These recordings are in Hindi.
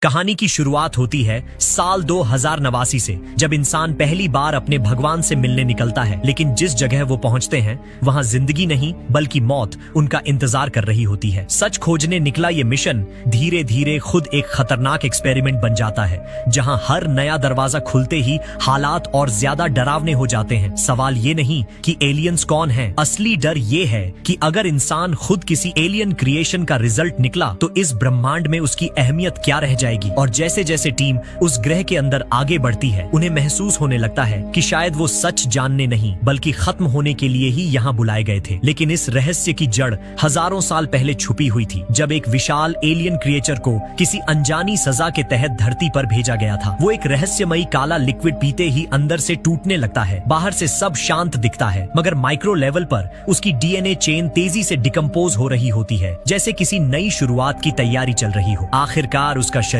कहानी की शुरुआत होती है साल 2089 से, जब इंसान पहली बार अपने भगवान से मिलने निकलता है। लेकिन जिस जगह वो पहुंचते हैं वहां जिंदगी नहीं बल्कि मौत उनका इंतजार कर रही होती है। सच खोजने निकला ये मिशन धीरे धीरे खुद एक खतरनाक एक्सपेरिमेंट बन जाता है, जहां हर नया दरवाजा खुलते ही हालात और ज्यादा डरावने हो जाते हैं। सवाल ये नहीं कि एलियंस कौन है, असली डर ये है कि अगर इंसान खुद किसी एलियन क्रिएशन का रिजल्ट निकला तो इस ब्रह्मांड में उसकी अहमियत क्या रह जाएगी। और जैसे जैसे टीम उस ग्रह के अंदर आगे बढ़ती है, उन्हें महसूस होने लगता है कि शायद वो सच जानने नहीं बल्कि खत्म होने के लिए ही यहाँ बुलाए गए थे। लेकिन इस रहस्य की जड़ हजारों साल पहले छुपी हुई थी, जब एक विशाल एलियन क्रिएचर को किसी अनजानी सजा के तहत धरती पर भेजा गया था। वो एक रहस्यमयी काला लिक्विड पीते ही अंदर से टूटने लगता है। बाहर से सब शांत दिखता है, मगर माइक्रो लेवल पर उसकी डीएनए चेन तेजी से डिकम्पोज हो रही होती है, जैसे किसी नई शुरुआत की तैयारी चल रही हो। आखिरकार उसका शरीर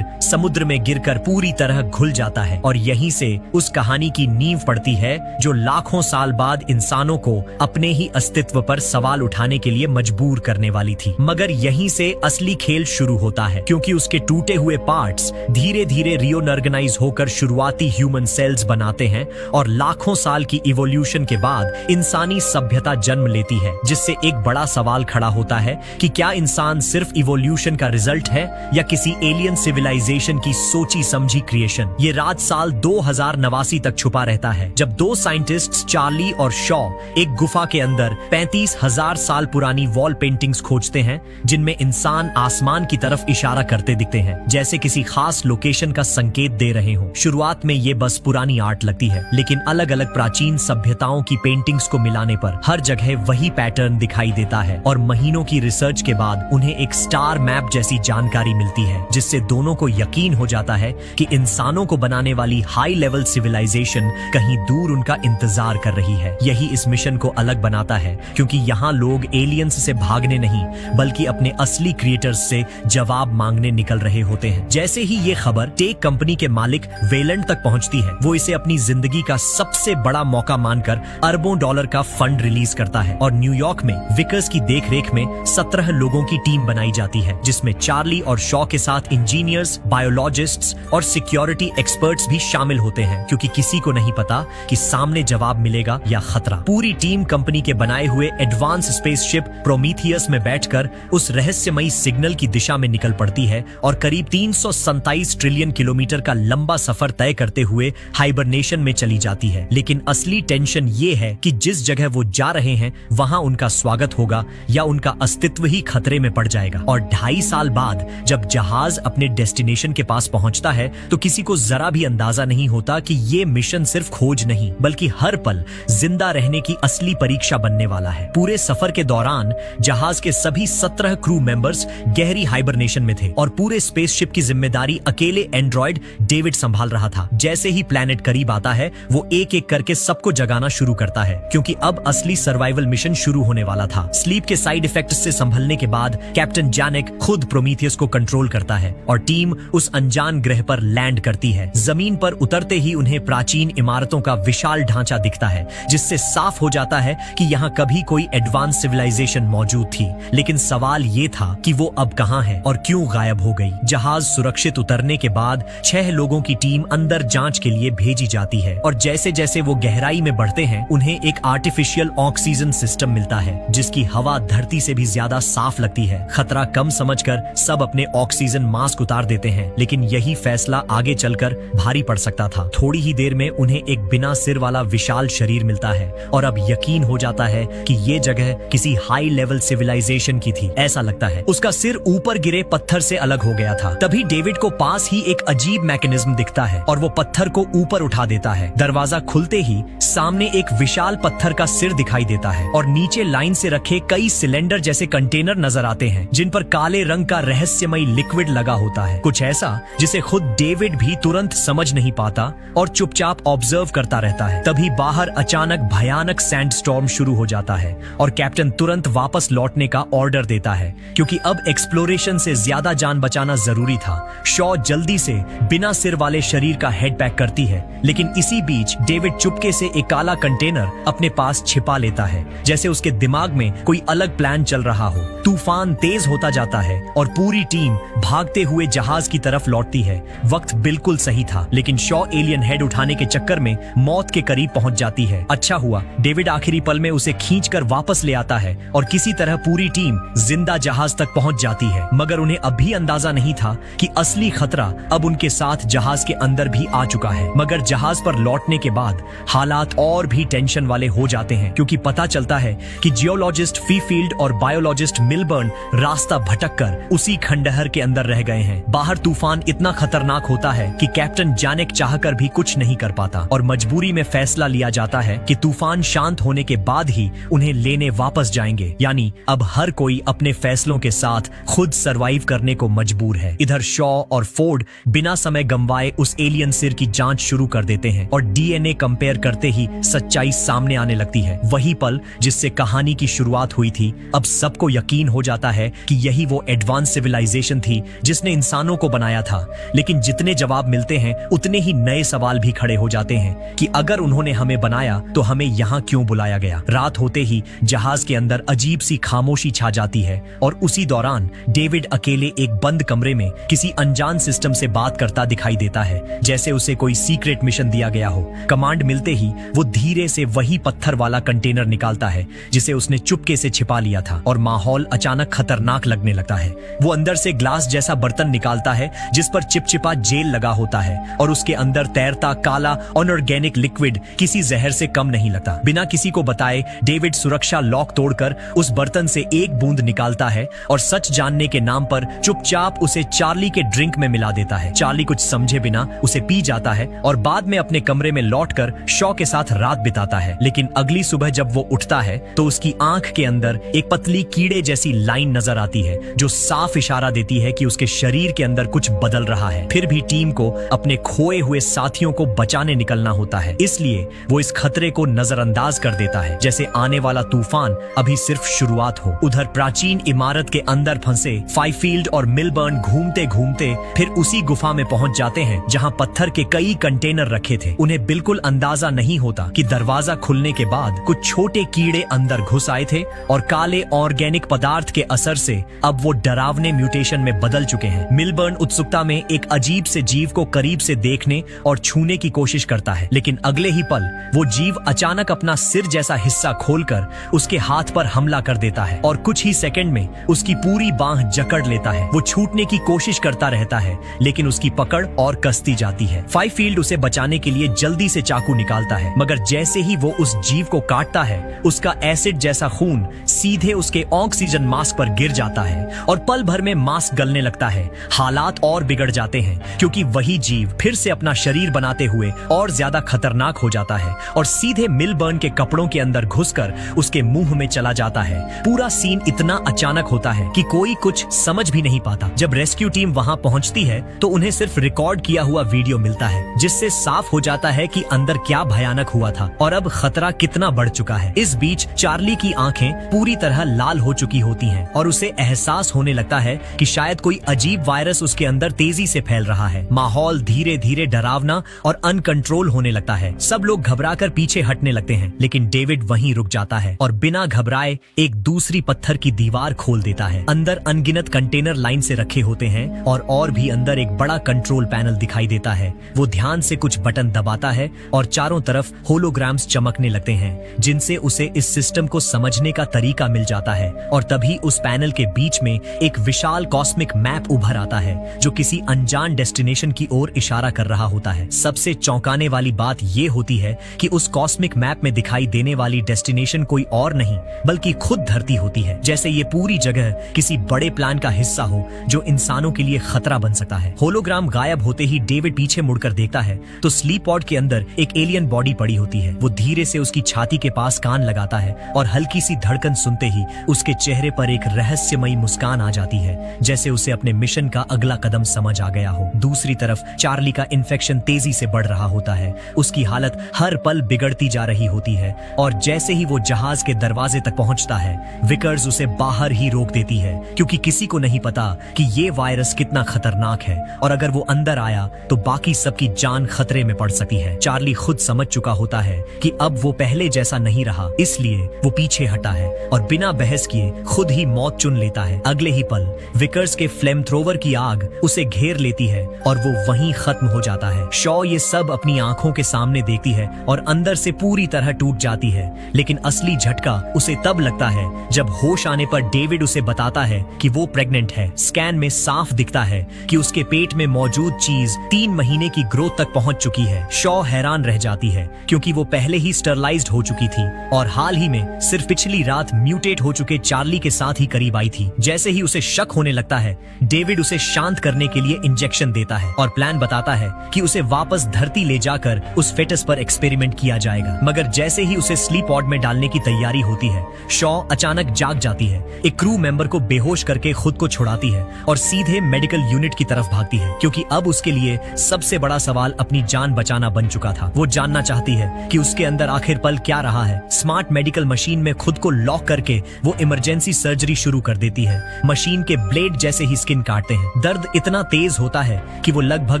समुद्र में गिरकर पूरी तरह घुल जाता है, और यहीं से उस कहानी की नींव पड़ती है जो लाखों साल बाद इंसानों को अपने ही अस्तित्व पर सवाल उठाने के लिए मजबूर करने वाली थी। मगर यहीं से असली खेल शुरू होता है, क्योंकि उसके टूटे हुए पार्ट्स धीरे धीरे रिओर्गेनाइज होकर शुरुआती ह्यूमन सेल्स बनाते हैं, और लाखों साल की इवोल्यूशन के बाद इंसानी सभ्यता जन्म लेती है। जिससे एक बड़ा सवाल खड़ा होता है कि क्या इंसान सिर्फ इवोल्यूशन का रिजल्ट है या किसी एलियन सिविलाइजेशन की सोची समझी क्रिएशन। ये राज साल 2089 तक छुपा रहता है, जब दो साइंटिस्ट्स चार्ली और शॉ एक गुफा के अंदर 35,000 साल पुरानी वॉल पेंटिंग्स खोजते हैं, जिनमें इंसान आसमान की तरफ इशारा करते दिखते हैं, जैसे किसी खास लोकेशन का संकेत दे रहे हो। शुरुआत में ये बस पुरानी आर्ट लगती है, लेकिन अलग अलग प्राचीन सभ्यताओं की पेंटिंग्स को मिलाने पर हर जगह वही पैटर्न दिखाई देता है। और महीनों की रिसर्च के बाद उन्हें एक स्टार मैप जैसी जानकारी मिलती है, जिससे दोनों को यकीन हो जाता है कि इंसानों को बनाने वाली हाई लेवल सिविलाइजेशन कहीं दूर उनका इंतजार कर रही है। यही इस मिशन को अलग बनाता है, क्योंकि यहाँ लोग एलियंस से भागने नहीं बल्कि अपने असली क्रिएटर्स से जवाब मांगने निकल रहे होते हैं। जैसे ही ये खबर टेक कंपनी के मालिक वेलेंट तक पहुंचती है, वो इसे अपनी जिंदगी का सबसे बड़ा मौका मानकर अरबों डॉलर का फंड रिलीज करता है, और न्यूयॉर्क में विकर्स की देखरेख में 17 लोगों की टीम बनाई जाती है, जिसमें चार्ली और शॉ के साथ इंजीनियर्स, बायोलॉजिस्ट्स और सिक्योरिटी एक्सपर्ट्स भी शामिल होते हैं, क्योंकि किसी को नहीं पता कि सामने जवाब मिलेगा या खतरा। पूरी टीम कंपनी के बनाए हुए एडवांस स्पेसशिप प्रोमीथियस में बैठकर उस रहस्यमयी सिग्नल की दिशा में निकल पड़ती है, और करीब 327 ट्रिलियन किलोमीटर का लंबा सफर तय करते हुए हाइबरनेशन में चली जाती है। लेकिन असली टेंशन ये है कि जिस जगह वो जा रहे हैं वहां उनका स्वागत होगा या उनका अस्तित्व ही खतरे में पड़ जाएगा। और 2.5 साल बाद जब जहाज अपने डेस्टिनेशन के पास पहुंचता है, तो किसी को जरा भी अंदाजा नहीं होता कि ये मिशन सिर्फ खोज नहीं बल्कि हर पल जिंदा रहने की असली परीक्षा बनने वाला है। पूरे सफर के दौरान जहाज के सभी 17 क्रू मेंबर्स गहरी हाइबरनेशन में थे, और पूरे स्पेसशिप की जिम्मेदारी अकेले एंड्रॉइड डेविड संभाल रहा था। जैसे ही प्लैनेट करीब आता है, वो एक एक करके सबको जगाना शुरू करता है, क्योंकि अब असली सर्वाइवल मिशन शुरू होने वाला था। स्लीप के साइड इफेक्ट्स से संभलने के बाद कैप्टन जैनेक खुद प्रोमीथियस को कंट्रोल करता है, और टीम उस अनजान ग्रह पर लैंड करती है। जमीन पर उतरते ही उन्हें प्राचीन इमारतों का विशाल ढांचा दिखता है, जिससे साफ हो जाता है कि यहाँ कभी कोई एडवांस सिविलाइजेशन मौजूद थी। लेकिन सवाल ये था कि वो अब कहाँ है और क्यों गायब हो गई। जहाज सुरक्षित उतरने के बाद 6 लोगों की टीम अंदर जांच के लिए भेजी जाती है, और जैसे जैसे वो गहराई में बढ़ते हैं, उन्हें एक आर्टिफिशियल ऑक्सीजन सिस्टम मिलता है, जिसकी हवा धरती से भी ज्यादा साफ लगती है। खतरा कम समझकर सब अपने ऑक्सीजन मास्क उतार देते हैं, लेकिन यही फैसला आगे चलकर भारी पड़ सकता था। थोड़ी ही देर में उन्हें एक बिना सिर वाला विशाल शरीर मिलता है, और अब यकीन हो जाता है कि ये जगह किसी हाई लेवल सिविलाइजेशन की थी। ऐसा लगता है उसका सिर ऊपर गिरे पत्थर से अलग हो गया था। तभी डेविड को पास ही एक अजीब मैकेनिज्म दिखता है, और वो पत्थर को ऊपर उठा देता है। दरवाजा खुलते ही सामने एक विशाल पत्थर का सिर दिखाई देता है, और नीचे लाइन से रखे कई सिलेंडर जैसे कंटेनर नजर आते हैं, जिन पर काले रंग का रहस्यमयी लिक्विड लगा होता है, कुछ ऐसा जिसे खुद डेविड भी तुरंत समझ नहीं पाता और चुपचाप ऑब्जर्व करता रहता है। तभी बाहर अचानक भयानक सैंडस्टॉर्म शुरू हो जाता है, और कैप्टन तुरंत वापस लौटने का ऑर्डर देता है, क्योंकि अब एक्सप्लोरेशन से ज्यादा जान बचाना जरूरी था। शॉ जल्दी से बिना सिर वाले शरीर का हेड पैक करती है, लेकिन इसी बीच डेविड चुपके से एक काला कंटेनर अपने पास छिपा लेता है, जैसे उसके दिमाग में कोई अलग प्लान चल रहा हो। तूफान तेज होता जाता है और पूरी टीम भागते हुए हुए जहाज की तरफ लौटती है। वक्त बिल्कुल सही था, लेकिन शॉ एलियन हेड उठाने के चक्कर में मौत के करीब पहुंच जाती है। अच्छा हुआ डेविड आखिरी पल में उसे खींचकर वापस ले आता है और किसी तरह पूरी टीम जिंदा जहाज तक पहुंच जाती है। मगर उन्हें अभी अंदाजा नहीं था कि असली खतरा अब उनके साथ जहाज के अंदर भी आ चुका है। मगर जहाज पर लौटने के बाद हालात और भी टेंशन वाले हो जाते हैं, क्योंकि पता चलता है कि जियोलॉजिस्ट फीफील्ड और बायोलॉजिस्ट मिलबर्न रास्ता भटककर उसी खंडहर के अंदर रह गए हैं। बाहर तूफान इतना खतरनाक होता है कि कैप्टन जानेक चाहकर भी कुछ नहीं कर पाता और मजबूरी में फैसला लिया जाता है कि तूफान शांत होने के बाद ही उन्हें लेने वापस जाएंगे। यानी अब हर कोई अपने फैसलों के साथ खुद सरवाइव करने को मजबूर है। इधर शॉ और फोर्ड बिना समय गंवाए उस एलियन सिर की जांच शुरू कर देते हैं और डीएनए कंपेयर करते ही सच्चाई सामने आने लगती है। वही पल जिससे कहानी की शुरुआत हुई थी, अब सबको यकीन हो जाता है कि यही वो एडवांस सिविलाइजेशन थी जिसने इंसानों को बनाया था। लेकिन जितने जवाब मिलते हैं उतने ही नए सवाल भी खड़े हो जाते हैं कि अगर उन्होंने हमें बनाया तो हमें यहाँ क्यों बुलाया गया। रात होते ही जहाज के अंदर अजीब सी खामोशी छा जाती है और उसी दौरान डेविड अकेले एक बंद कमरे में किसी अनजान सिस्टम से बात करता दिखाई देता है, जैसे उसे कोई सीक्रेट मिशन दिया गया हो। कमांड मिलते ही वो धीरे से वही पत्थर वाला कंटेनर निकालता है जिसे उसने चुपके से छिपा लिया था और माहौल अचानक खतरनाक लगने लगता है। वो अंदर से ग्लास जैसा बर्तन निकालता है जिस पर चिपचिपा जेल लगा होता है और उसके अंदर तैरता काला अनऑर्गेनिक लिक्विड किसी जहर से कम नहीं लगता। बिना किसी को बताए डेविड सुरक्षा लॉक तोड़कर उस बर्तन से एक बूंद निकालता है और सच जानने के नाम पर चुपचाप उसे चार्ली के ड्रिंक में मिला देता है। चार्ली कुछ समझे बिना उसे पी जाता है और बाद में अपने कमरे में लौटकर शॉ के साथ रात बिताता है। लेकिन अगली सुबह जब वो उठता है तो उसकी आंख के अंदर एक पतली कीड़े जैसी लाइन नजर आती है जो साफ इशारा देती है कि उसके शरीर के अंदर कुछ बदल रहा है। फिर भी टीम को अपने खोए हुए साथियों को बचाने निकलना होता है, इसलिए वो इस खतरे को नजरअंदाज कर देता है जैसे आने वाला तूफान अभी सिर्फ शुरुआत हो। उधर प्राचीन इमारत के अंदर फंसे फाइफील्ड और मिलबर्न घूमते घूमते फिर उसी गुफा में पहुंच जाते हैं जहां पत्थर के कई कंटेनर रखे थे। उन्हें बिल्कुल अंदाजा नहीं होता कि दरवाजा खुलने के बाद कुछ छोटे कीड़े अंदर घुस आए थे और काले ऑर्गेनिक पदार्थ के असर से अब वो डरावने म्यूटेशन में बदल चुके हैं। मिलबर्न उत्सुकता में एक अजीब से जीव को करीब से देखने और छूने की कोशिश करता है, लेकिन अगले ही पल वो जीव अचानक अपना सिर जैसा हिस्सा खोलकर उसके हाथ पर हमला कर देता है और कुछ ही सेकंड में उसकी पूरी बांह जकड़ लेता है। वो छूटने की कोशिश करता रहता है, लेकिन उसकी पकड़ और कसती जाती है। फाइफील्ड उसे बचाने के लिए जल्दी से चाकू निकालता है, मगर जैसे ही वो उस जीव को काटता है उसका एसिड जैसा खून सीधे उसके ऑक्सीजन मास्क पर गिर जाता है और पल भर में मास्क गलने लगता है। हालात और बिगड़ जाते हैं क्योंकि वही जीव फिर से अपना शरीर बनाते हुए और ज्यादा खतरनाक हो जाता है और सीधे मिलबर्न के कपड़ों के अंदर घुसकर उसके मुंह में चला जाता है। पूरा सीन इतना अचानक होता है कि कोई कुछ समझ भी नहीं पाता। जब रेस्क्यू टीम वहां पहुंचती है तो उन्हें सिर्फ रिकॉर्ड किया हुआ वीडियो मिलता है जिससे साफ हो जाता है कि अंदर क्या भयानक हुआ था और अब खतरा कितना बढ़ चुका है। इस बीच चार्ली की आंखें पूरी तरह लाल हो चुकी होती हैं और उसे एहसास होने लगता है कि शायद कोई अजीब वायरस उसके अंदर तेजी से फैल रहा है। माहौल धीरे धीरे डरावना और अनकंट्रोल होने लगता है। सब लोग घबराकर पीछे हटने लगते हैं, लेकिन डेविड वहीं रुक जाता है और बिना घबराए एक दूसरी पत्थर की दीवार खोल देता है। अंदर अनगिनत कंटेनर लाइन से रखे होते हैं और भी अंदर एक बड़ा कंट्रोल पैनल दिखाई देता है। वो ध्यान से कुछ बटन दबाता है और चारों तरफ होलोग्राम्स चमकने लगते हैं जिनसे उसे इस सिस्टम को समझने का तरीका मिल जाता है। और तभी उस पैनल के बीच में एक विशाल कॉस्मिक मैप उभर आता है जो किसी अनजान डेस्टिनेशन की ओर इशारा कर रहा होता है। सबसे चौंकाने वाली बात ये होती है कि उस कॉस्मिक मैप में दिखाई देने वाली डेस्टिनेशन कोई और नहीं बल्कि खुद धरती होती है, जैसे ये पूरी जगह किसी बड़े प्लान का हिस्सा हो जो इंसानों के लिए खतरा बन सकता है। होलोग्राम गायब होते ही डेविड पीछे मुड़कर देखता है तो स्लीप पॉड के अंदर एक एलियन बॉडी पड़ी होती है। वो धीरे से उसकी छाती के पास कान लगाता है और हल्की सी धड़कन सुनते ही उसके चेहरे पर एक रहस्यमयी मुस्कान आ जाती है, जैसे उसे अपने मिशन का अगला कदम समझ आ गया हो। दूसरी तरफ चार्ली का इन्फेक्शन तेजी से बढ़ रहा होता है। उसकी हालत हर पल बिगड़ती जा रही होती है और जैसे ही वो जहाज के दरवाजे तक पहुंचता है विकर्स उसे बाहर ही रोक देती है, क्योंकि किसी को नहीं पता कि ये वायरस कितना खतरनाक है और अगर वो अंदर आया तो बाकी सबकी जान खतरे में पड़ सकती है। चार्ली खुद समझ चुका होता है कि अब वो पहले जैसा नहीं रहा, इसलिए वो पीछे हटा है और बिना बहस किए खुद ही मौत चुन लेता है। अगले ही पल विकर्स के फ्लेम थ्रोवर ऊपर की आग उसे घेर लेती है और वो वहीं खत्म हो जाता है। शॉ ये सब अपनी आंखों के सामने देखती है और अंदर से पूरी तरह टूट जाती है, लेकिन असली झटका उसे तब लगता है जब होश आने पर डेविड उसे बताता है कि वो प्रेग्नेंट है। स्कैन में साफ दिखता है कि उसके पेट में मौजूद चीज 3 महीने की ग्रोथ तक पहुंच चुकी है। शॉ हैरान रह जाती है क्योंकि वो पहले ही स्टरलाइज्ड हो चुकी थी और हाल ही में सिर्फ पिछली रात म्यूटेट हो चुके चार्ली के साथ ही करीब आई थी। जैसे ही उसे शक होने लगता है, डेविड उसे शांत करने के लिए इंजेक्शन देता है और प्लान बताता है कि उसे वापस धरती ले जाकर उस फेटस पर एक्सपेरिमेंट किया जाएगा। मगर जैसे ही उसे स्लीप पॉड में डालने की तैयारी होती है, शॉ अचानक जाग जाती है, एक क्रू मेंबर को बेहोश करके खुद को छुड़ाती है और सीधे मेडिकल यूनिट की तरफ भागती है, क्योंकि अब उसके लिए सबसे बड़ा सवाल अपनी जान बचाना बन चुका था। वो जानना चाहती है कि उसके अंदर आखिर पल क्या रहा है। स्मार्ट मेडिकल मशीन में खुद को लॉक करके वो इमरजेंसी सर्जरी शुरू कर देती है। मशीन के ब्लेड जैसे ही स्किन काटते हैं, दर्द इतना तेज होता है कि वो लगभग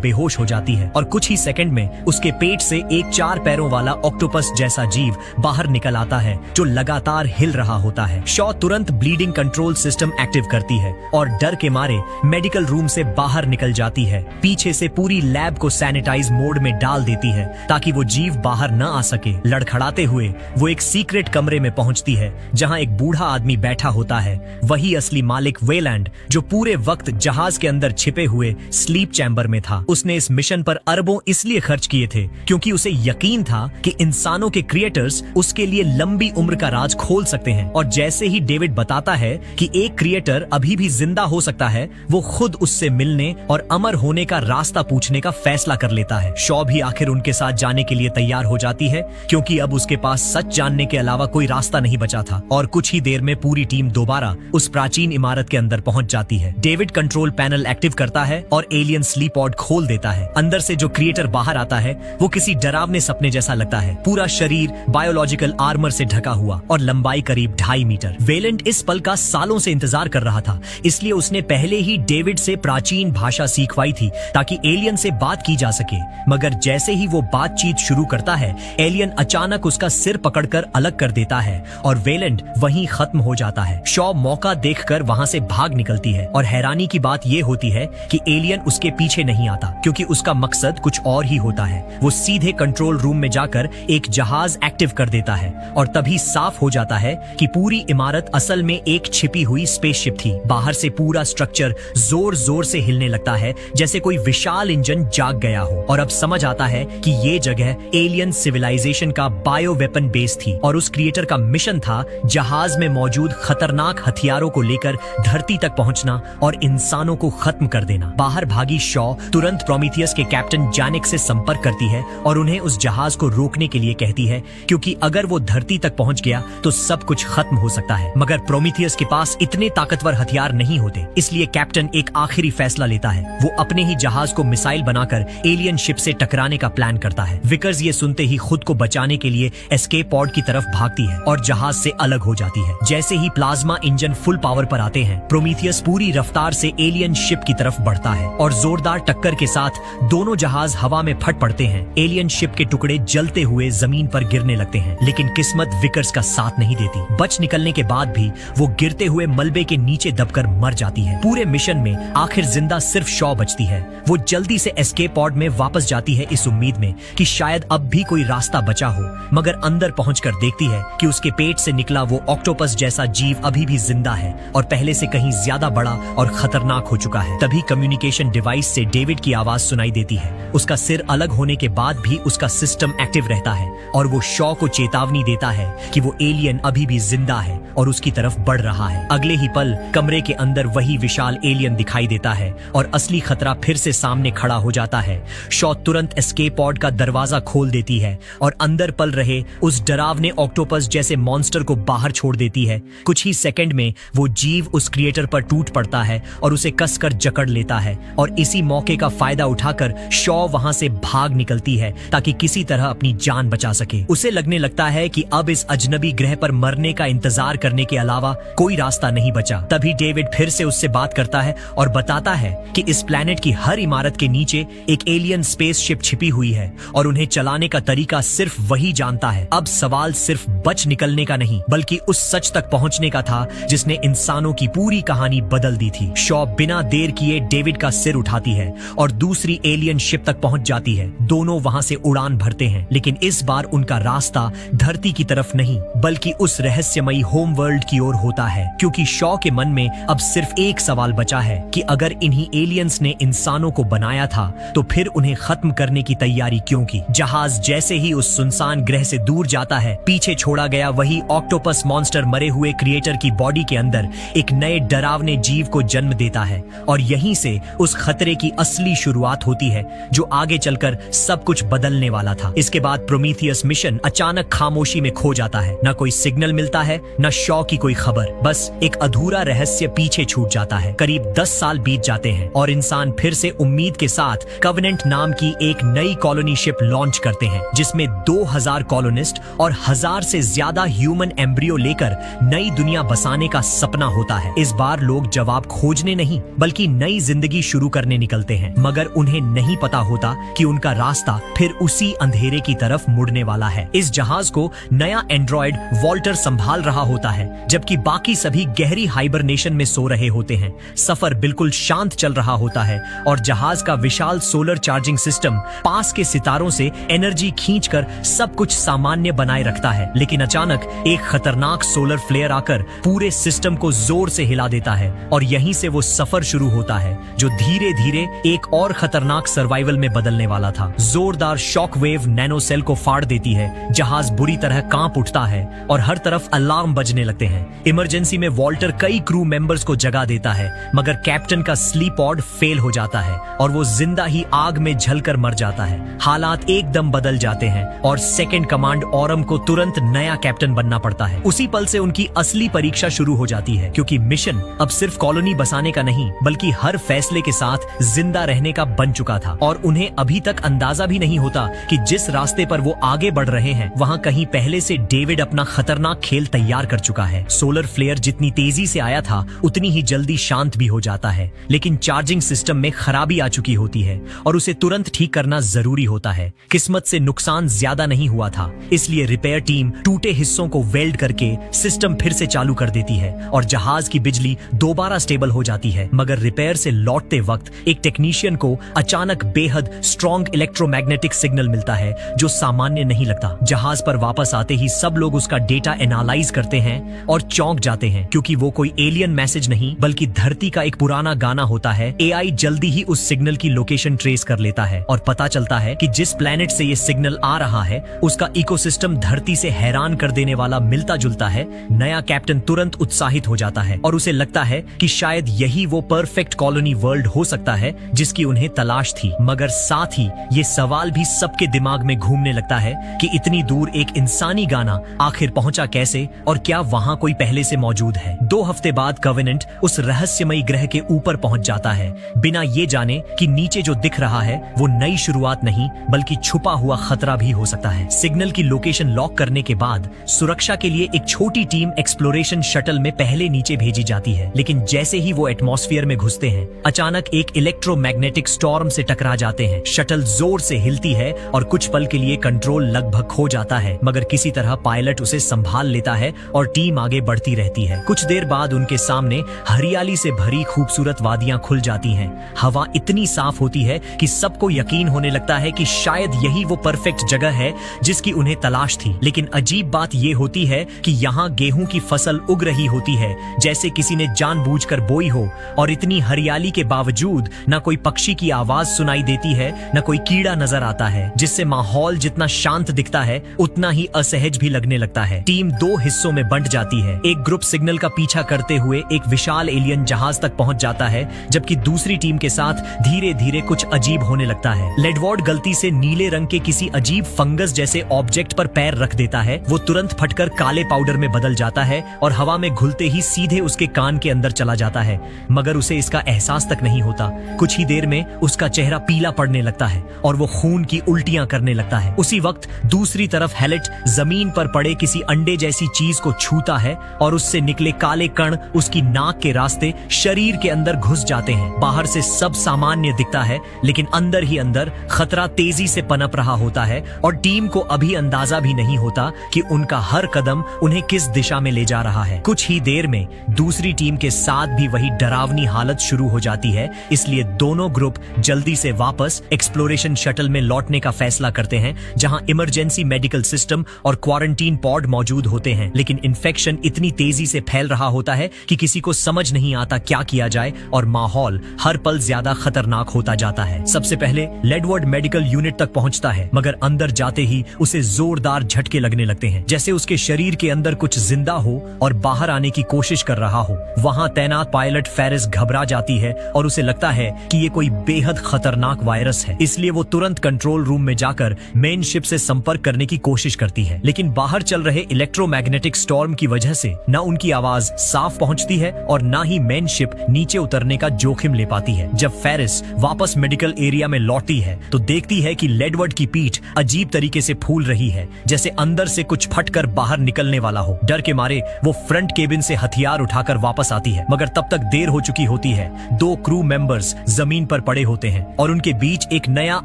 बेहोश हो जाती है और कुछ ही सेकंड में उसके पेट से एक 4 पैरों वाला ऑक्टोपस जैसा जीव बाहर निकल आता है जो लगातार हिल रहा होता है। शॉ तुरंत ब्लीडिंग कंट्रोल सिस्टम एक्टिव करती है और डर के मारे मेडिकल रूम से बाहर निकल जाती है। पीछे से पूरी लैब को सैनिटाइज मोड में डाल देती है ताकि वो जीव बाहर न आ सके। लड़खड़ाते हुए वो एक सीक्रेट कमरे में पहुंचती है जहां एक बूढ़ा आदमी बैठा होता है, वही असली मालिक वेलैंड जो पूरे वक्त जहाज के अंदर छिपे हुए स्लीप चैम्बर में था। उसने इस मिशन पर अरबों इसलिए खर्च किए थे क्योंकि उसे यकीन था कि इंसानों के क्रिएटर्स उसके लिए लंबी उम्र का राज खोल सकते हैं। और जैसे ही डेविड बताता है कि एक क्रिएटर अभी भी जिंदा हो सकता है, वो खुद उससे मिलने और अमर होने का रास्ता पूछने का फैसला कर लेता है। शॉ भी आखिर उनके साथ जाने के लिए तैयार हो जाती है क्योंकि अब उसके पास सच जानने के अलावा कोई रास्ता नहीं बचा था। और कुछ ही देर में पूरी टीम दोबारा उस प्राचीन इमारत के अंदर पहुंच जाती है। डेविड कंट्रोल पैनल एक्टिव करता है और एलियन स्लीप पॉड खोल देता है। अंदर से जो क्रिएटर बाहर आता है वो किसी डरावने सपने जैसा लगता है, पूरा शरीर बायोलॉजिकल आर्मर से ढका हुआ और लंबाई करीब 2.5 मीटर। वेलेंट इस पल का सालों से इंतजार कर रहा था, इसलिए उसने पहले ही डेविड से प्राचीन भाषा सीखवाई थी ताकि एलियन से बात की जा सके। मगर जैसे ही वो बातचीत शुरू करता है, एलियन अचानक उसका सिर पकड़कर अलग कर देता है और वेलेंट वहीं खत्म हो जाता है। शॉ मौका देखकर वहां से भाग निकलती है और हैरानी की बात यह होती है कि एलियन उसके पीछे नहीं आता क्योंकि उसका मकसद कुछ और ही होता है। वो सीधे कंट्रोल रूम में जाकर एक जहाज एक्टिव कर देता है और तभी साफ हो जाता है कि पूरी इमारत असल में एक छिपी हुई स्पेसशिप थी। बाहर से पूरा स्ट्रक्चर जोर जोर से हिलने लगता है जैसे कोई विशाल इंजन जाग गया हो और अब समझ आता है कि ये जगह एलियन सिविलाइजेशन का बायो वेपन बेस थी और उस क्रिएटर का मिशन था जहाज में मौजूद खतरनाक हथियारों को लेकर धरती तक पहुंचना और इंसानों को खत्म कर देना। बाहर भागी शॉ तुरंत प्रोमीथियस के कैप्टन जैनिक से संपर्क करती है और उन्हें उस जहाज को रोकने के लिए कहती है क्योंकि अगर वो धरती तक पहुंच गया तो सब कुछ खत्म हो सकता है। मगर प्रोमीथियस के पास इतने ताकतवर हथियार नहीं होते, इसलिए कैप्टन एक आखिरी फैसला लेता है। वो अपने ही जहाज को मिसाइल बनाकर एलियन शिप से टकराने का प्लान करता है। विकर्स ये सुनते ही खुद को बचाने के लिए एस्केप पॉड की तरफ भागती है और जहाज से अलग हो जाती है। जैसे ही प्लाज्मा इंजन फुल पावर पर आते हैं, प्रोमीथियस पूरी रफ्तार से एलियन शिप की तरफ बढ़ता है और जोरदार टक्कर के साथ दोनों जहाज हवा में फट पड़ते हैं। एलियन शिप के टुकड़े जलते हुए जमीन पर गिरने लगते हैं, लेकिन किस्मत विकर्स का साथ नहीं देती। बच निकलने के बाद भी वो गिरते हुए मलबे के नीचे दबकर मर जाती है। पूरे मिशन में आखिर जिंदा सिर्फ शॉ बचती है। वो जल्दी से एस्केप पॉड में वापस जाती है इस उम्मीद में कि शायद अब भी कोई रास्ता बचा हो, मगर अंदर पहुंचकर देखती है कि उसके पेट से निकला वो ऑक्टोपस जैसा जीव अभी भी जिंदा है और पहले से कहीं ज्यादा बड़ा और खतरनाक हो चुका है। तभी कम्युनिकेशन डिवाइस से डेविड की आवाज सुनाई देती है। उसका सिर अलग होने के बाद भी उसका सिस्टम एक्टिव रहता है और वो शॉ को चेतावनी देता है कि वो एलियन अभी भी जिंदा है और उसकी तरफ बढ़ रहा है। अगले ही पल कमरे के अंदर वही विशाल एलियन दिखाई देता है और असली खतरा फिर से सामने खड़ा हो जाता है। शॉ तुरंत एस्केप पॉड का दरवाजा खोल देती है और अंदर पल रहे उस डरावने ऑक्टोपस जैसे मॉन्स्टर को बाहर छोड़ देती है। कुछ ही सेकंड में वो जीव उस क्रिएटर पर टूट पड़ता है और उसे कसकर जकड़ लेता है और इसी मौके का फायदा उठाकर शॉ वहां से भाग निकलती है ताकि किसी तरह अपनी जान बचा सके। उसे लगने लगता है कि अब इस अजनबी ग्रह पर मरने का इंतजार करने के अलावा कोई रास्ता नहीं बचा। तभी डेविड फिर से उससे बात करता है और बताता है कि इस प्लेनेट की हर इमारत के नीचे एक एलियन स्पेसशिप छिपी हुई है और उन्हें चलाने का तरीका सिर्फ वही जानता है। अब सवाल सिर्फ बच निकलने का नहीं बल्कि उस सच तक पहुंचने का था जिसने इंसानों की पूरी कहानी बदल दी थी। शॉ बिना देर किए डेविड का सिर उठाती है और दूसरी एलियन शिप तक पहुंच जाती है। दोनों वहां से उड़ान भरते हैं, लेकिन इस बार उनका रास्ता धरती की तरफ नहीं बल्कि उस रहस्यमयी होम वर्ल्ड की ओर होता है, क्योंकि शॉ के मन में अब सिर्फ एक सवाल बचा है कि अगर इन्हीं एलियंस ने इंसानों को बनाया था तो फिर उन्हें खत्म करने की तैयारी क्यों की। जहाज जैसे ही उस सुनसान ग्रह से दूर जाता है, पीछे छोड़ा गया वही ऑक्टोपस मॉन्स्टर मरे हुए क्रिएटर की बॉडी के अंदर एक नए डरावने जीव को जन्म देता है और यहीं से उस खतरे की असली शुरुआत होती है जो आगे चलकर सब कुछ बदलने वाला था। इसके बाद प्रोमीथियस मिशन अचानक खामोशी में खो जाता है। न कोई सिग्नल मिलता है, न शॉ की कोई खबर, बस एक अधूरा रहस्य पीछे छूट जाता है। करीब 10 साल बीत जाते हैं और इंसान फिर से उम्मीद के साथ कवेनेंट नाम की एक नई कॉलोनी शिप लॉन्च करते हैं जिसमें 2000 कॉलोनिस्ट और 1000 से ज्यादा ह्यूमन एम्ब्रियो लेकर नई दुनिया बसाने का सपना होता है। इस बार लोग जवाब खोजने नहीं बल्कि नई जिंदगी शुरू करने निकलते हैं, मगर उन्हें नहीं पता होता कि उनका रास्ता फिर उसी अंधेरे की तरफ मुड़ने वाला है। इस जहाज को नया एंड्रॉयड वॉल्टर संभाल रहा होता है जबकि बाकी सभी गहरी हाइबरनेशन में सो रहे होते हैं। सफर बिल्कुल शांत चल रहा होता है और जहाज का विशाल सोलर चार्जिंग सिस्टम पास के सितारों से एनर्जी खींचकर सब कुछ सामान्य बनाए रखता है। लेकिन अचानक एक खतरनाक सोलर फ्लेयर आकर पूरे सिस्टम को जोर से हिला देता है और यहीं से वो सफर शुरू होता है जो धीरे धीरे एक और खतरनाक सर्वाइवल में बदलने वाला था। जोरदार शॉक वेव नैनो सेल को फाड़ देती है, जहाज बुरी तरह कांप उठता है और हर तरफ अलार्म बजने लगते हैं। इमरजेंसी में वॉल्टर कई क्रू मेंबर्स को जगा देता है, मगर कैप्टन का स्लीप पॉड फेल हो जाता है और वो जिंदा ही आग में जलकर मर जाता है। हालात एकदम बदल जाते हैं और सेकंड कमांड ऑरम को तुरंत नया कैप्टन बनना पड़ता है। उसी पल से उनकी असली परीक्षा शुरू हो जाती है, क्योंकि मिशन अब सिर्फ कॉलोनी बसाने का नहीं बल्कि हर फैसले के साथ जिंदा रहने का बन चुका था। और उन्हें अभी तक अंदाजा भी नहीं होता कि जिस रास्ते पर वो आगे बढ़ रहे हैं वहां कहीं पहले से डेविड अपना खतरनाक खेल तैयार कर चुका है। सोलर फ्लेयर जितनी तेजी से आया था उतनी ही जल्दी शांत भी हो जाता है, लेकिन चार्जिंग सिस्टम में खराबी आ चुकी होती है और उसे तुरंत ठीक करना जरूरी होता है। किस्मत से नुकसान ज्यादा नहीं हुआ था, इसलिए रिपेयर टीम टूटे हिस्सों को वेल्ड करके सिस्टम फिर से चालू कर देती है और जहाज की बिजली दोबारा स्टेबल हो जाती है। मगर रिपेयर से लौटते वक्त एक टेक्नीशियन को अचानक बेहद स्ट्रॉन्ग इलेक्ट्रोमैग्नेटिक सिग्नल मिलता है जो सामान्य नहीं लगता। जहाज पर वापस आते ही सब लोग उसका डेटा एनालाइज करते हैं और चौंक जाते हैं, क्योंकि वो कोई एलियन मैसेज नहीं बल्कि धरती का एक पुराना गाना होता है। एआई जल्दी ही उस सिग्नल की लोकेशन ट्रेस कर लेता है और पता चलता है कि जिस प्लेनेट से ये सिग्नल आ रहा है उसका इकोसिस्टम धरती से हैरान कर देने वाला मिलता जुलता है। नया कैप्टन तुरंत उत्साहित हो जाता है और उसे लगता है कि शायद यही वो परफेक्ट कॉलोनी वर्ल्ड हो सकता है जिसकी उन्हें तलाश थी। मगर साथ ही ये सवाल भी सबके दिमाग में घूमने लगता है कि इतनी दूर एक इंसानी गाना आखिर पहुंचा कैसे और क्या वहां कोई पहले से मौजूद है। 2 हफ्ते बाद कवेनेंट उस रहस्यमयी ग्रह के ऊपर पहुंच जाता है, बिना ये जाने कि नीचे जो दिख रहा है वो नई शुरुआत नहीं बल्कि छुपा हुआ खतरा भी हो सकता है। सिग्नल की लोकेशन लॉक करने के बाद सुरक्षा के लिए एक छोटी टीम एक्सप्लोरेशन शटल में पहले नीचे भेजी जाती है, लेकिन जैसे ही वो एटमॉस्फेयर में घुसते हैं अचानक एक इलेक्ट्रोमैग्नेटिक स्टॉर्म से टकरा जाते हैं। शटल जोर से हिलती है और कुछ पल के लिए कंट्रोल लगभग खो जाता है, मगर किसी तरह पायलट उसे संभाल लेता है और टीम आगे बढ़ती रहती है। कुछ देर बाद उनके सामने हरियाली से भरी खूबसूरत वादियां खुल जाती हैं। हवा इतनी साफ होती है कि सबको यकीन होने लगता है कि शायद यही वो परफेक्ट जगह है जिसकी उन्हें तलाश थी। लेकिन अजीब बात ये होती है कि यहाँ गेहूं की फसल उग रही होती है जैसे किसी ने जानबूझकर बोई हो, और इतनी हरियाली के बावजूद न कोई पक्षी की आवाज सुनाई देती है न कोई कीड़ा नजर आता है, जिससे माहौल जितना शांत दिखता है उतना ही असहज भी लगने लगता है। टीम 2 हिस्सों में बंट जाती है। एक ग्रुप सिग्नल का पीछा करते हुए एक विशाल एलियन जहाज तक पहुंच जाता है, जबकि दूसरी टीम के साथ धीरे धीरे कुछ अजीब होने लगता है। लेडवॉर्ड गलती से नीले रंग के किसी अजीब फंगस जैसे ऑब्जेक्ट पर पैर रख देता है। वो तुरंत फटकर काले पाउडर में बदल जाता है और हवा में घुलते ही सीधे उसके कान के अंदर चला जाता है, मगर उसे इसका एहसास तक नहीं होता। कुछ ही देर में उसका चेहरा पीला पड़ने लगता है और वो खून की उल्टियां करने लगता है। उसी वक्त दूसरी तरफ हेलेट जमीन पर पड़े किसी अंडे जैसी चीज को छू छूता है और उससे निकले काले कण उसकी नाक के रास्ते शरीर के अंदर घुस जाते हैं। बाहर से सब सामान्य दिखता है, लेकिन अंदर ही अंदर खतरा तेजी से पनप रहा होता है और टीम को अभी अंदाजा भी नहीं होता कि उनका हर कदम उन्हें किस दिशा में ले जा रहा है। कुछ ही देर में दूसरी टीम के साथ भी वही डरावनी हालत शुरू हो जाती है, इसलिए दोनों ग्रुप जल्दी से वापस एक्सप्लोरेशन शटल में लौटने का फैसला करते हैं, जहां इमरजेंसी मेडिकल सिस्टम और क्वारंटीन पॉड मौजूद होते हैं। लेकिन इन्फेक्शन इतनी तेजी से फैल रहा होता है कि किसी को समझ नहीं आता क्या किया जाए और माहौल हर पल ज्यादा खतरनाक होता जाता है। सबसे पहले लेडवर्ड मेडिकल यूनिट तक पहुंचता है, मगर अंदर जाते ही उसे जोरदार झटके लगने लगते हैं, जैसे उसके शरीर के अंदर कुछ जिंदा हो और बाहर आने की कोशिश कर रहा हो। वहां तैनात पायलट फेरिस घबरा जाती है और उसे लगता है कि ये कोई बेहद खतरनाक वायरस है, इसलिए वो तुरंत कंट्रोल रूम में जाकर मेन शिप से संपर्क करने की कोशिश करती है। लेकिन बाहर चल रहे इलेक्ट्रोमैग्नेटिक स्टॉर्म की वजह से न उनकी आवाज साफ पहुंचती है और न ही मेन शिप नीचे उतरने का जोखिम ले पाती है। जब फेरिस वापस मेडिकल एरिया में लौटती है तो देखती है कि लेडवर्ड की पीठ अजीब तरीके से फूल रही है, जैसे अंदर से कुछ फटकर बाहर निकलने वाला हो। डर के मारे वो फ्रंट केबिन से हथियार उठाकर वापस आती है, मगर तब तक देर हो चुकी होती है। 2 क्रू मेंबर्स जमीन पर पड़े होते हैं और उनके बीच एक नया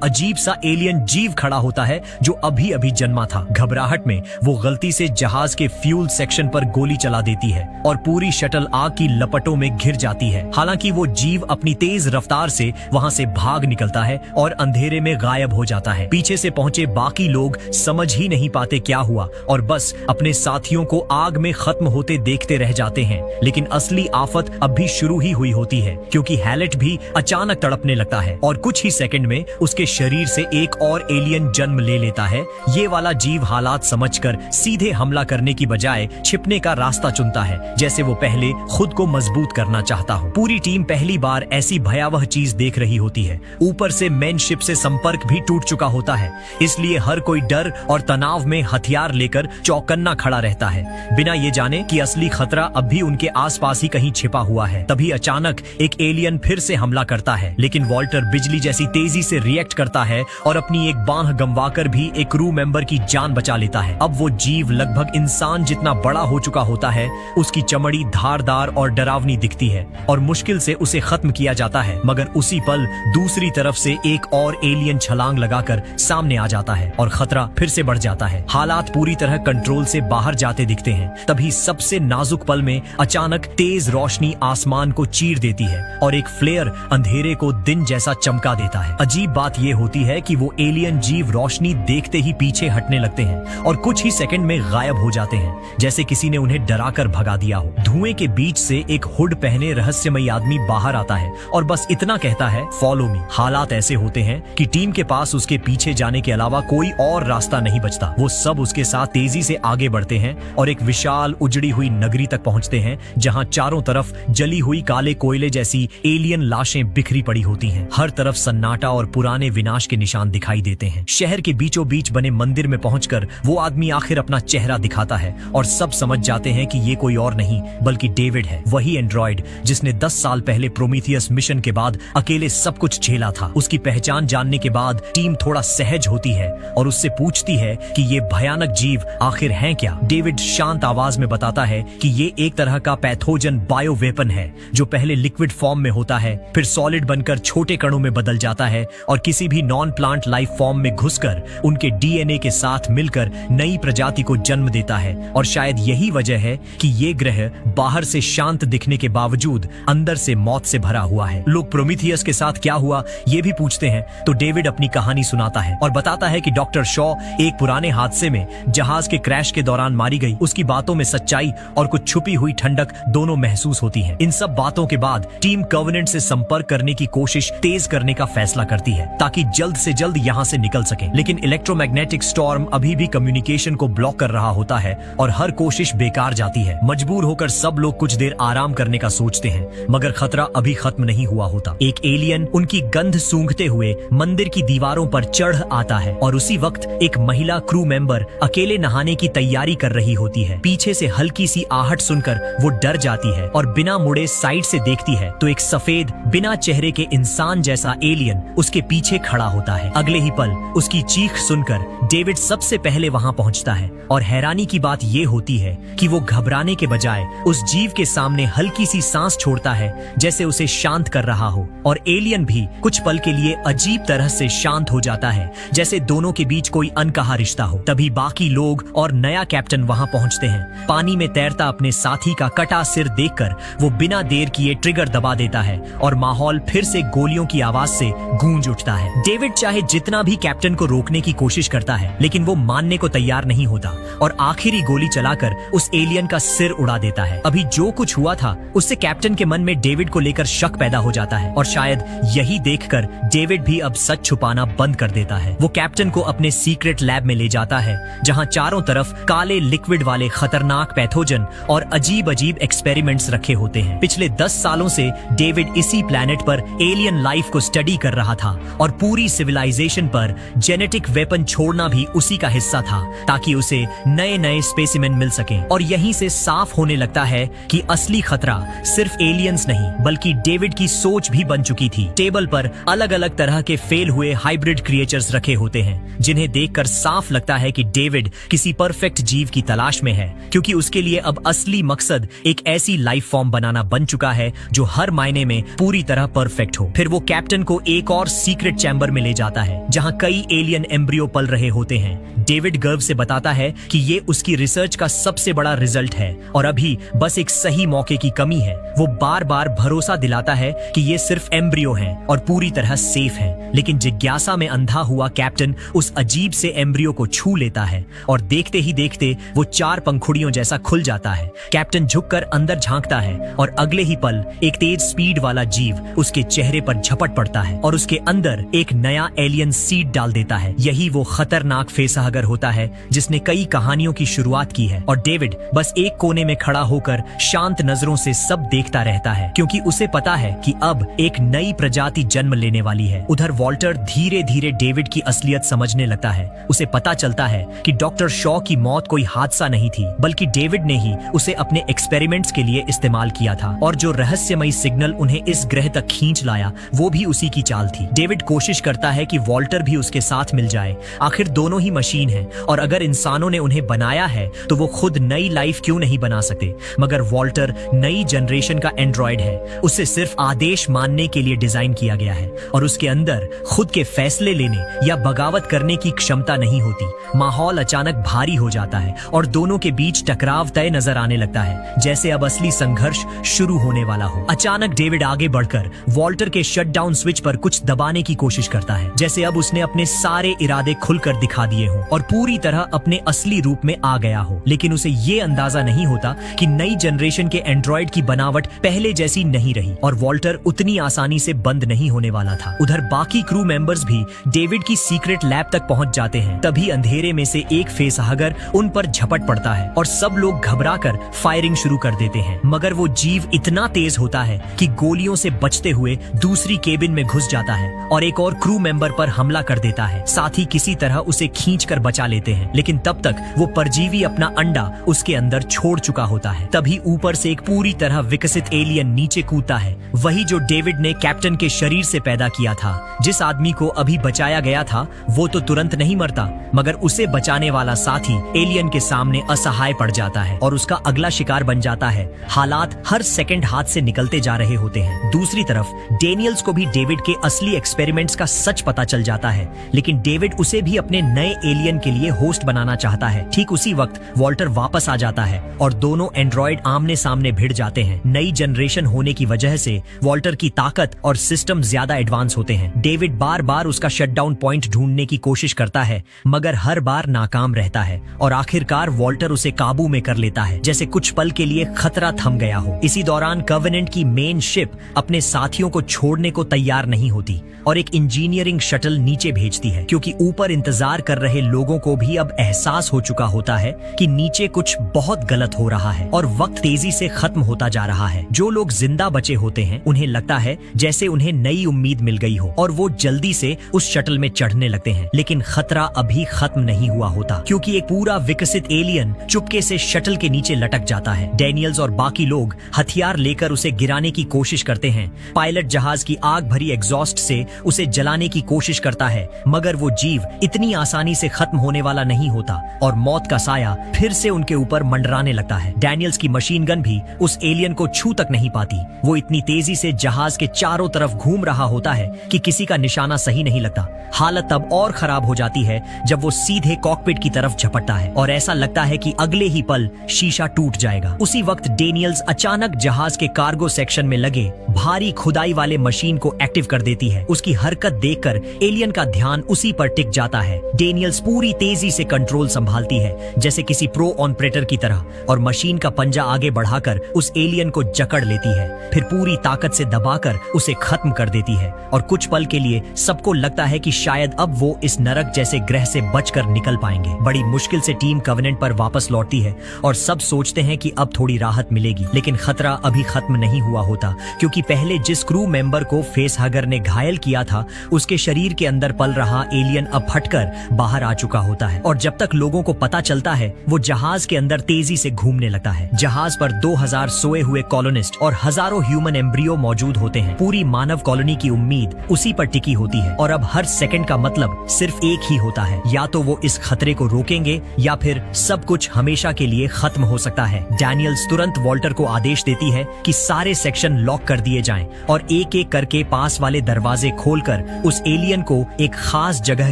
अजीब सा एलियन जीव खड़ा होता है जो अभी अभी जन्मा था। घबराहट में वो गलती से जहाज के फ्यूल सेक्शन पर गोली चला देती है और पूरी शटल आग की लपटों में घिर जाती है। हालांकि वो जीव अपनी तेज रफ्तार से वहां से भाग निकलता है और अंधेरे में गायब हो जाता है। पीछे से पहुंचे बाकी लोग समझ ही नहीं पाते क्या हुआ और बस अपने साथियों को आग में खत्म होते देखते रह जाते हैं। लेकिन असली आफत अब भी शुरू ही हुई होती है, क्योंकि हैलेट भी अचानक तड़पने लगता है और कुछ ही सेकंड में उसके शरीर से एक और एलियन जन्म ले लेता है। ये वाला जीव हालात समझकर सीधे हमला करने की बजाय छिपने का रास्ता चुनता है, जैसे वो पहले खुद को मजबूत करना चाहता हो। पूरी टीम पहली बार ऐसी भयावह चीज देख रही होती है। ऊपर से मेन शिप से संपर्क भी टूट चुका होता है, इसलिए हर कोई डर और तनाव में हथियार लेकर चौकन्ना खड़ा रहता है, बिना ये जाने कि असली खतरा अब भी उनके आसपास ही कहीं छिपा हुआ है। तभी अचानक एक एलियन फिर से हमला करता है, लेकिन वॉल्टर बिजली जैसी तेजी से रिएक्ट करता है और अपनी एक बांह गंवाकर भी एक क्रू मेंबर की जान बचा लेता है। अब वो जीव लगभग इंसान जितना बड़ा हो चुका होता है, उसकी चमड़ी धारदार और डरावनी दिखती है और मुश्किल से उसे खत्म किया जाता है। मगर उसी पल दूसरी तरफ से एक और एलियन छलांग लगाकर सामने आ जाता है और खतरा फिर से बढ़ जाता है। हालात पूरी तरह कंट्रोल से बाहर जाते दिखते हैं। तभी सबसे नाजुक पल में अचानक तेज रोशनी आसमान को चीर देती है और एक फ्लेयर अंधेरे को दिन जैसा चमका देता है। अजीब बात यह होती है कि वो एलियन जीव रोशनी देखते ही पीछे हटने लगते हैं और कुछ ही सेकंड में गायब हो जाते हैं, जैसे किसी ने उन्हें डराकर भगा दिया हो। धुएं के बीच से एक हुड पहने रहस्यमयी आदमी बाहर आता है और बस इतना कहता है, फॉलो मी। हालात ऐसे होते हैं कि टीम के पास उसके पीछे जाने के अलावा कोई और रास्ता नहीं बचता। वो सब उसके साथ तेजी से आगे बढ़ते हैं और एक विशाल उजड़ी हुई नगरी तक पहुंचते हैं, जहां चारों तरफ जली हुई काले कोयले जैसी एलियन लाशें बिखरी पड़ी होती हैं। हर तरफ सन्नाटा और पुराने विनाश के निशान दिखाई देते हैं। शहर के बीचों बीच बने मंदिर में पहुंचकर वो आदमी आखिर अपना चेहरा दिखाता है और सब समझ जाते हैं कि ये कोई और नहीं बल्कि डेविड है, वही एंड्रॉइड जिसने 10 साल पहले प्रोमीथियस मिशन के बाद अकेले सब कुछ झेला था। उसकी पहचान जानने के बाद टीम थोड़ा सहज होती है और उससे पूछती है कि ये भयानक जीव आखिर हैं क्या। डेविड शांत आवाज में बताता है कि ये एक तरह का पैथोजन बायो वेपन है जो पहले लिक्विड फॉर्म में होता है, फिर सॉलिड बनकर छोटे कणों में बदल जाता है और किसी भी नॉन प्लांट लाइफ फॉर्म में घुसकर उनके डीएनए के साथ मिलकर नई प्रजाति को जन्म देता है। और शायद यही वजह है कि ये ग्रह बाहर से शांत दिखने के बावजूद अंदर से मौत से भरा हुआ है। लोग प्रोमीथियस के साथ क्या हुआ ये भी पूछते हैं, तो डेविड अपनी कहानी सुनाता है और बताता है कि डॉक्टर शॉ एक पुराने हादसे में जहाज के क्रैश के दौरान मारी गई। उसकी बातों में सच्चाई और कुछ छुपी हुई ठंडक दोनों महसूस होती है। इन सब बातों के बाद टीम कॉवेनेंट से संपर्क करने की कोशिश तेज करने का फैसला करती है ताकि जल्द से जल्द यहाँ से निकल सके। लेकिन इलेक्ट्रोमैग्नेटिक स्टॉर्म अभी भी कम्युनिकेशन को ब्लॉक कर रहा होता है और हर कोशिश बेकार जाती है। मजबूर होकर सब लोग कुछ देर आराम करने का सोचते हैं, मगर खतरा अभी खत्म नहीं हुआ होता। एक एलियन उनकी गंध सूंघते हुए मंदिर की दीवारों पर चढ़ आता है और उसी वक्त एक महिला क्रू मेंबर अकेले नहाने की तैयारी कर रही होती है। पीछे से हल्की सी आहट सुनकर वो डर जाती है और बिना मुड़े साइड से देखती है तो एक सफेद बिना चेहरे के इंसान जैसा एलियन उसके पीछे खड़ा होता है। अगले ही पल उसकी चीख सुनकर डेविड सबसे पहले वहां पहुंचता है और हैरानी की बात ये होती है कि वो घबराने के बजाय उस जीव के सामने हल्की सी सांस छोड़ता है, जैसे उसे शांत कर रहा हो। और एलियन भी कुछ पल के लिए अजीब तरह से शांत हो जाता है, जैसे दोनों के बीच कोई अनकहा रिश्ता हो। तभी बाकी लोग और नया कैप्टन वहां पहुंचते हैं। पानी में तैरता अपने साथी का कटा सिर देखकर वो बिना देर किए ट्रिगर दबा देता है और माहौल फिर से गोलियों की आवाज से गूंज उठता है। डेविड चाहे जितना भी कैप्टन को रोकने की कोशिश करता है, लेकिन वो मानने को तैयार नहीं होता और आखिरी गोली चलाकर उस एलियन का सिर उड़ा देता है। अभी जो कुछ हुआ था उससे कैप्टन के मन में डेविड को लेकर शक पैदा हो जाता है और शायद यही देखकर डेविड भी अब सच छुपाना बंद कर देता है। वो कैप्टन को अपने सीक्रेट लैब में ले जाता है, जहां चारों तरफ काले लिक्विड वाले खतरनाक पैथोजन और अजीब अजीब एक्सपेरिमेंट्स रखे होते हैं। पिछले 10 सालों से डेविड इसी प्लेनेट पर एलियन लाइफ को स्टडी कर रहा था और पूरी सिविलाइजेशन पर जेनेटिक वेपन छोड़ना भी उसी का हिस्सा था, ताकि उसे नए नए स्पेसिमेन मिल सकें। और यहीं से साफ होने लगता है कि असली खतरा सिर्फ एलियंस नहीं, बल्कि डेविड की सोच भी बन चुकी थी। टेबल पर अलग अलग तरह के फेल हुए हाइब्रिड क्रिएचर्स रखे होते हैं, जिन्हें देखकर साफ लगता है कि डेविड किसी परफेक्ट जीव की तलाश में है, क्योंकि उसके लिए अब असली मकसद एक ऐसी लाइफ फॉर्म बनाना बन चुका है जो हर मायने में पूरी तरह परफेक्ट हो। फिर वो कैप्टन को एक और सीक्रेट चैम्बर में ले जाता है, जहां कई एलियन एम्ब्रियो पल रहे होते हैं। डेविड गर्व से बताता है कि ये उसकी रिसर्च का सबसे बड़ा रिजल्ट है और अभी बस एक सही मौके की कमी है। वो बार बार भरोसा दिलाता है कि ये सिर्फ एम्ब्रियो हैं और पूरी तरह सेफ हैं, लेकिन जिज्ञासा में अंधा हुआ कैप्टन उस अजीब से एम्ब्रियो को छू लेता है और देखते ही देखते वो 4 पंखुड़ियों जैसा खुल जाता है। कैप्टन झुककर अंदर झांकता है और अगले ही पल एक तेज स्पीड वाला जीव उसके चेहरे पर झपट पड़ता है और उसके अंदर एक नया एलियन सीड डाल देता है। यही वो खतरनाक फेसहगर होता है जिसने कई कहानियों की शुरुआत की है। और डेविड बस एक कोने में खड़ा होकर शांत नजरों से सब देखता रहता है, क्योंकि उसे पता है कि अब एक नई प्रजाति जन्म लेने वाली है। उधर वॉल्टर धीरे धीरे डेविड की असलियत समझने लगता है। उसे पता चलता है कि डॉक्टर शॉ की मौत कोई हादसा नहीं थी, बल्कि डेविड ने ही उसे अपने एक्सपेरिमेंट्स के लिए इस्तेमाल किया था और जो रहस्यमयी सिग्नल उन्हें इस ग्रह तक खींच लाया वो भी उसी की चाल थी। डेविड कोशिश करता है कि वॉल्टर भी उसके साथ मिल जाए। आखिर दोनों ही मशीन हैं और अगर इंसानों ने उन्हें बनाया है तो वो खुद नई लाइफ क्यों नहीं बना सकते। मगर वॉल्टर नई जनरेशन का एंड्रॉइड है, उसे सिर्फ आदेश मानने के लिए डिजाइन किया गया है और उसके अंदर खुद के फैसले लेने या बगावत करने की क्षमता नहीं होती। माहौल अचानक भारी हो जाता है और दोनों के बीच टकराव तय नजर आने लगता है, जैसे अब असली संघर्ष शुरू होने वाला हो। अचानक डेविड आगे बढ़कर वॉल्टर के शटडाउन स्विच पर कुछ दबाने की कोशिश करता है, जैसे अब उसने अपने सारे इरादे खुलकर दिखा दिए हों और पूरी तरह अपने असली रूप में आ गया हो। लेकिन उसे ये अंदाजा नहीं होता कि नई जनरेशन के एंड्रॉइड की बनावट पहले जैसी नहीं रही और वॉल्टर उतनी आसानी से बंद नहीं होने वाला था। उधर बाकी क्रू मेंबर्स भी डेविड की सीक्रेट लैब तक पहुंच जाते हैं। तभी अंधेरे में से एक फेसहगर उन पर झपट पड़ता है और सब लोग घबराकर फायरिंग शुरू कर देते हैं। मगर वो जीव इतना तेज होता है कि गोलियों से बचते हुए दूसरी केबिन में घुस जाता है और एक और क्रू मेंबर पर हमला कर देता है। साथ ही किसी तरह उसे खींचकर बचा लेते हैं, लेकिन तब तक वो परजीवी अपना अंडा उसके अंदर छोड़ चुका होता है। तभी ऊपर से एक पूरी तरह विकसित एलियन नीचे कूदता है, वही जो डेविड ने कैप्टन के शरीर से पैदा किया था। जिस आदमी को अभी बचाया गया था वो तो तुरंत नहीं मरता, मगर उसे बचाने वाला साथी एलियन के सामने असहाय पड़ जाता है और उसका अगला शिकार बन जाता है। हालात हर सेकंड हाथ से निकलते जा रहे होते हैं। दूसरी तरफ डेनियल्स को भी डेविड के असली एक्सपेरिमेंट्स का सच पता चल जाता है, लेकिन डेविड उसे भी अपने नए एलियन के लिए होस्ट बनाना चाहता है। ठीक उसी वक्त वॉल्टर वापस आ जाता है और दोनों एंड्रॉइड आमने सामने भिड़ जाते हैं। नई जनरेशन होने की वजह से वॉल्टर की ताकत और सिस्टम ज्यादा एडवांस होते हैं। डेविड बार बार उसका शटडाउन पॉइंट ढूंढने की कोशिश करता है, मगर हर बार नाकाम रहता है और आखिरकार वॉल्टर उसे काबू में कर लेता है, जैसे कुछ पल के लिए खतरा थम गया हो। इसी दौरान कवेनेंट की मेन शिप अपने साथियों को छोड़ने को तैयार नहीं होती और एक इंजीनियरिंग शटल नीचे भेजती है, क्योंकि ऊपर इंतजार कर रहे लोगों को भी अब एहसास हो चुका होता है कि नीचे कुछ बहुत गलत हो रहा है और वक्त तेजी से खत्म होता जा रहा है। जो लोग जिंदा बचे होते हैं उन्हें लगता है जैसे उन्हें नई उम्मीद मिल गई हो और वो जल्दी से उस शटल में चढ़ने लगते हैं, लेकिन खतरा अभी खत्म नहीं हुआ होता, क्योंकि एक पूरा विकसित एलियन चुपके से शटल के नीचे लटक जाता है। डेनियल्स और बाकी लोग हथियार लेकर उसे गिराने की कोशिश करते हैं। पायलट जहाज की आग भरी एग्जॉस्ट से उसे जलाने की कोशिश करता है, मगर वो जीव इतनी आसानी से खत्म खत्म होने वाला नहीं होता और मौत का साया फिर से उनके ऊपर मंडराने लगता है। डैनियल्स की मशीन गन भी उस एलियन को छू तक नहीं पाती। वो इतनी तेजी से जहाज के चारों तरफ घूम रहा होता है कि किसी का निशाना सही नहीं लगता। हालत तब और खराब हो जाती है जब वो सीधे कॉकपिट की तरफ झपटता है और ऐसा लगता है कि अगले ही पल शीशा टूट जाएगा। उसी वक्त डेनियल्स अचानक जहाज के कार्गो सेक्शन में लगे भारी खुदाई वाले मशीन को एक्टिव कर देती है। उसकी हरकत देखकर एलियन का ध्यान उसी पर टिक जाता है। डेनियल्स पूरी तेजी से कंट्रोल संभालती है जैसे किसी प्रो ऑपरेटर की तरह और मशीन का पंजा आगे बढ़ाकर उस एलियन को जकड़ लेती है, फिर पूरी ताकत से दबाकर उसे खत्म कर देती है। और कुछ पल के लिए सबको लगता है कि शायद अब वो इस नरक जैसे ग्रह से बचकर निकल पाएंगे। बड़ी मुश्किल से टीम कवेनेंट पर वापस लौटती है और सब सोचते हैं कि अब थोड़ी राहत मिलेगी, लेकिन खतरा अभी खत्म नहीं हुआ होता, क्योंकि पहले जिस क्रू मेंबर को फेसहगर ने घायल किया था उसके शरीर के अंदर पल रहा एलियन अब फटकर बाहर आ चुका होता है। और जब तक लोगों को पता चलता है वो जहाज के अंदर तेजी से घूमने लगता है। जहाज पर 2000 सोए हुए कॉलोनिस्ट और हजारों ह्यूमन एम्ब्रियो मौजूद होते हैं। पूरी मानव कॉलोनी की उम्मीद उसी पर टिकी होती है और अब हर सेकंड का मतलब सिर्फ एक ही होता है, या तो वो इस खतरे को रोकेंगे या फिर सब कुछ हमेशा के लिए खत्म हो सकता है। डैनियल्स तुरंत वॉल्टर को आदेश देती है कि सारे सेक्शन लॉक कर दिए जाएं और एक एक करके पास वाले दरवाजे खोलकर उस एलियन को एक खास जगह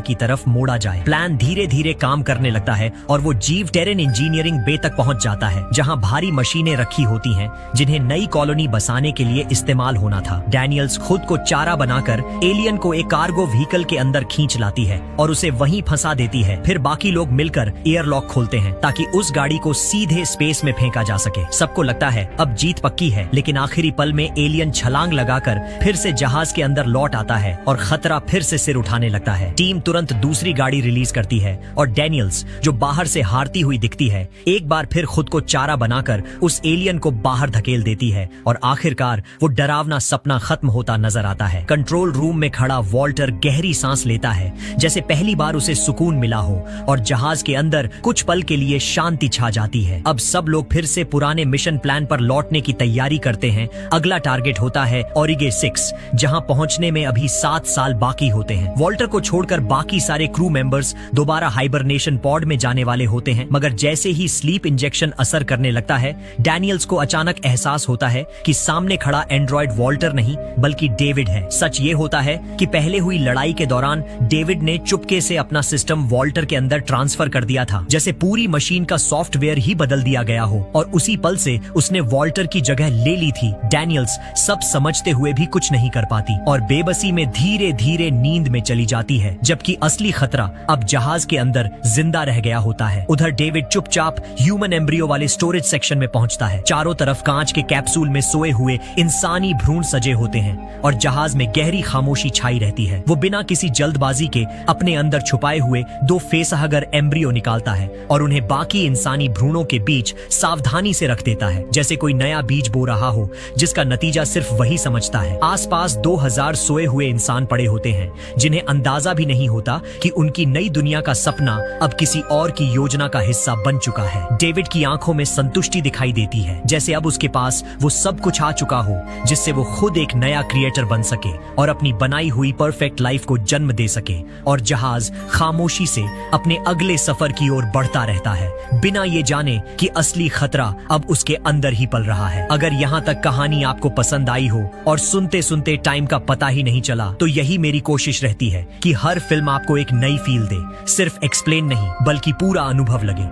की तरफ मोड़ा जाए। प्लान धीरे धीरे काम करने लगता है और वो जीव टेरेन इंजीनियरिंग बे तक पहुंच जाता है, जहां भारी मशीनें रखी होती हैं जिन्हें नई कॉलोनी बसाने के लिए इस्तेमाल होना था। डैनियल्स खुद को चारा बनाकर एलियन को एक कार्गो व्हीकल के अंदर खींच लाती है और उसे वहीं फंसा देती है। फिर बाकी लोग मिलकर एयरलॉक खोलते हैं ताकि उस गाड़ी को सीधे स्पेस में फेंका जा सके। सबको लगता है अब जीत पक्की है, लेकिन आखिरी पल में एलियन छलांग लगाकर फिर से जहाज के अंदर लौट आता है और खतरा फिर से सिर उठाने लगता है। टीम तुरंत दूसरी गाड़ी रिलीज करती है और डैनियल्स, जो बाहर से हारती हुई दिखती है, एक बार फिर खुद को चारा बनाकर उस एलियन को बाहर धकेल देती है और आखिरकार वो डरावना सपना खत्म होता नजर आता है। कंट्रोल रूम में खड़ा वॉल्टर गहरी सांस लेता है जैसे पहली बार उसे सुकून मिला हो और जहाज के अंदर कुछ पल के लिए शांति छा जाती है। अब सब लोग फिर से पुराने मिशन प्लान पर लौटने की तैयारी करते हैं। अगला टारगेट होता है ओरिगे 6, जहां पहुंचने में अभी 7 साल बाकी होते हैं। वॉल्टर को छोड़कर बाकी सारे क्रू मेंबर्स दोबारा हाइबरनेशन पॉड में जाने वाले होते हैं, मगर जैसे ही स्लीप इंजेक्शन असर करने लगता है, डैनियल्स को अचानक एहसास होता है कि सामने खड़ा एंड्रॉइड वॉल्टर नहीं बल्कि डेविड है। सच ये होता है कि पहले हुई लड़ाई के दौरान डेविड ने चुपके से अपना सिस्टम वॉल्टर के अंदर ट्रांसफर कर दिया था, जैसे पूरी मशीन का सॉफ्टवेयर ही बदल दिया गया हो, और उसी पल से उसने वॉल्टर की जगह ले ली थी। डैनियल्स सब समझते हुए भी कुछ नहीं कर पाती और बेबसी में धीरे धीरे नींद में चली जाती है, जबकि असली खतरा अब जहाज के अंदर जिंदा रह गया होता है। उधर डेविड चुपचाप ह्यूमन एम्ब्रियो वाले स्टोरेज सेक्शन में पहुंचता है। चारों तरफ कांच के कैप्सूल में सोए हुए इंसानी भ्रूण सजे होते हैं और जहाज में गहरी खामोशी छाई रहती है। वो बिना किसी जल्दबाजी के अपने अंदर छुपाए हुए 2 फेसहगर एम्ब्रियो निकालता है और उन्हें बाकी इंसानी भ्रूणों के बीच सावधानी से रख देता है, जैसे कोई नया बीज बो रहा हो जिसका नतीजा सिर्फ वही समझता है। आसपास 2000 सोए हुए इंसान पड़े होते हैं जिन्हें अंदाजा भी नहीं होता कि उनकी नई दुनिया का सपना अब किसी और की योजना का हिस्सा बन चुका है। डेविड की आंखों में संतुष्टि दिखाई देती है, जैसे अब उसके पास वो सब कुछ आ चुका हो जिससे वो खुद एक नया क्रिएटर बन सके और अपनी बनाई हुई परफेक्ट लाइफ को जन्म दे सके। और जहाज खामोशी से अपने अगले सफर की ओर बढ़ता रहता है, बिना ये जाने कि असली खतरा अब उसके अंदर ही पल रहा है। अगर यहाँ तक कहानी आपको पसंद आई हो और सुनते सुनते टाइम का पता ही नहीं चला, तो यही मेरी कोशिश रहती है कि हर फिल्म आपको एक नई फील दे, सिर्फ एक्सप्लेन नहीं बल्कि पूरा अनुभव लगे।